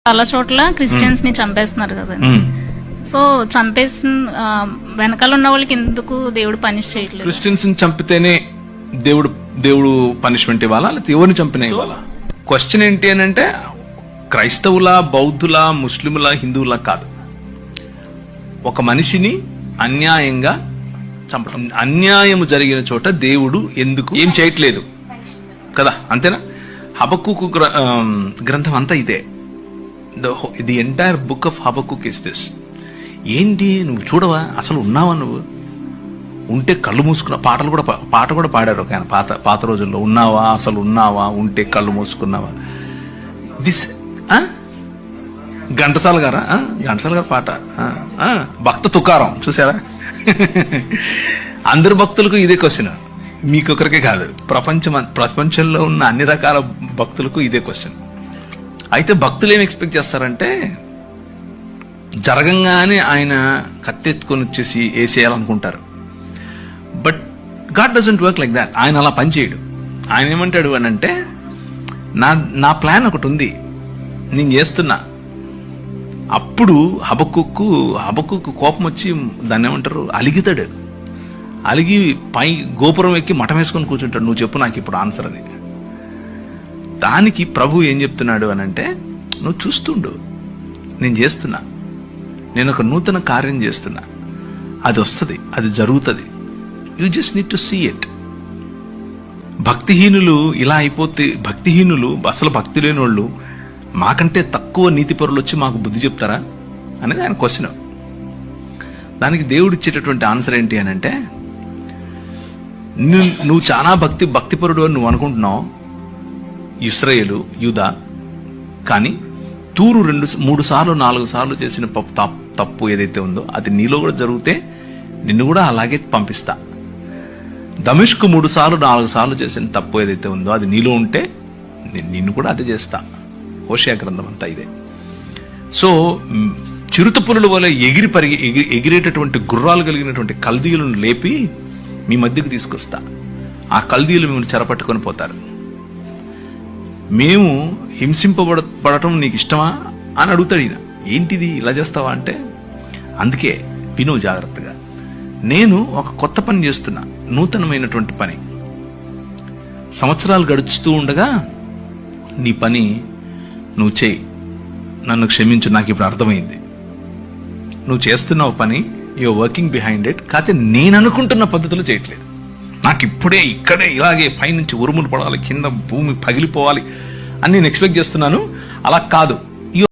చాలా చోట్ల క్రిస్టియన్స్ ని చంపేస్తున్నారు కదండి. సో చంపేసిన వెనకాల ఉన్న వాళ్ళకి ఎందుకు దేవుడు పనిష్ చేయట్లేదు? క్రిస్టియన్స్ ని చంపితేనే దేవుడు పనిష్మెంట్ ఇవ్వాలా, లేకపోతే ఎవరిని చంపినా ఇవ్వాలా? క్వశ్చన్ ఏంటి అని అంటే క్రైస్తవుల, బౌద్ధుల, ముస్లింల, హిందువుల కాదు, ఒక మనిషిని అన్యాయంగా చంపడం. అన్యాయం జరిగిన చోట దేవుడు ఎందుకు ఏం చేయట్లేదు కదా, అంతేనా? హబక్కుకు గ్రంథం అంతా ఇదే. The entire book of Habakkuk is this. ఏంటి నువ్వు చూడవా, అసలు ఉన్నావా? నువ్వు ఉంటే కళ్ళు మూసుకున్నా. పాట కూడా పాడారు ఒక ఆయన పాత రోజుల్లో. ఉన్నావా, అసలు ఉన్నావా, ఉంటే కళ్ళు మూసుకున్నావా. దిస్ ఘంటసాల గారా, ఘంటసాల గారు పాట. భక్త తుకారం చూసారా? అందరు భక్తులకు ఇదే క్వశ్చన్, మీకొకరికే కాదు, ప్రపంచంలో ఉన్న అన్ని రకాల భక్తులకు ఇదే క్వశ్చన్. అయితే భక్తులు ఏం ఎక్స్పెక్ట్ చేస్తారంటే జరగంగానే ఆయన కత్తెత్తుకొని వచ్చేసి వేసేయాలనుకుంటారు. But God doesn't work like that. ఆయన అలా పనిచేయడు. ఆయన ఏమంటాడు అని అంటే నా ప్లాన్ ఒకటి ఉంది, నేను చేస్తున్నా. అప్పుడు హబక్కుకు కోపం వచ్చి దాన్ని ఏమంటారు, అలిగితాడు. అలిగి పై గోపురం ఎక్కి మఠం వేసుకొని కూర్చుంటాడు. నువ్వు చెప్పు నాకు ఇప్పుడు ఆన్సర్ అని. దానికి ప్రభు ఏం చెప్తున్నాడు అని అంటే, నువ్వు చూస్తుండు, నేను చేస్తున్నా, నేను ఒక నూతన కార్యం చేస్తున్నా, అది వస్తుంది, అది జరుగుతుంది. You just need to see it. భక్తిహీనులు ఇలా అయిపోతే, భక్తిహీనులు అసలు భక్తి లేని వాళ్ళు మాకంటే తక్కువ నీతిపరులు వచ్చి మాకు బుద్ధి చెప్తారా అనేది ఆయన క్వశ్చన్. దానికి దేవుడు ఇచ్చేటటువంటి ఆన్సర్ ఏంటి అని అంటే, నువ్వు చాలా భక్తిపరుడు అని నువ్వు అనుకుంటున్నావు ఇశ్రాయేలు, యూదా, కానీ తూరు 2-3 సార్లు 4 సార్లు చేసిన తప్పు ఏదైతే ఉందో అది నీలో కూడా జరిగితే నిన్ను కూడా అలాగే పంపిస్తా. దమిష్కు 3 సార్లు 4 సార్లు చేసిన తప్పు ఏదైతే ఉందో అది నీలో ఉంటే నిన్ను కూడా అదే చేస్తా. హోషేయ గ్రంథం అంతా ఇదే. సో చిరుత పులుల వల్ల ఎగిరేటటువంటి గుర్రాలు కలిగినటువంటి కల్దీయులను లేపి మీ మధ్యకు తీసుకొస్తా. ఆ కల్దీయులు మిమ్మల్ని చెరపట్టుకొని పోతారు. మేము హింసింపబడటం నీకు ఇష్టమా అని అడుగుతాడు ఈయన. ఏంటిది ఇలా చేస్తావా అంటే, అందుకే విను జాగ్రత్తగా, నేను ఒక కొత్త పని చేస్తున్నా, నూతనమైనటువంటి పని. సంవత్సరాలు గడుచుతూ ఉండగా నీ పని నువ్వు చేయి, నన్ను క్షమించు, నాకు ఇప్పుడు అర్థమైంది. నువ్వు చేస్తున్నావు పని, యూఆర్ వర్కింగ్ బిహైండ్ ఇట్, కాకపోతే నేను అనుకుంటున్న పద్ధతిలో చేయట్లేదు. నాకు ఇప్పుడే ఇక్కడే ఇలాగే పైనుంచి ఉరుములు పడాలి, కింద భూమి పగిలిపోవాలి అని నేను ఎక్స్పెక్ట్ చేస్తున్నాను. అలా కాదు.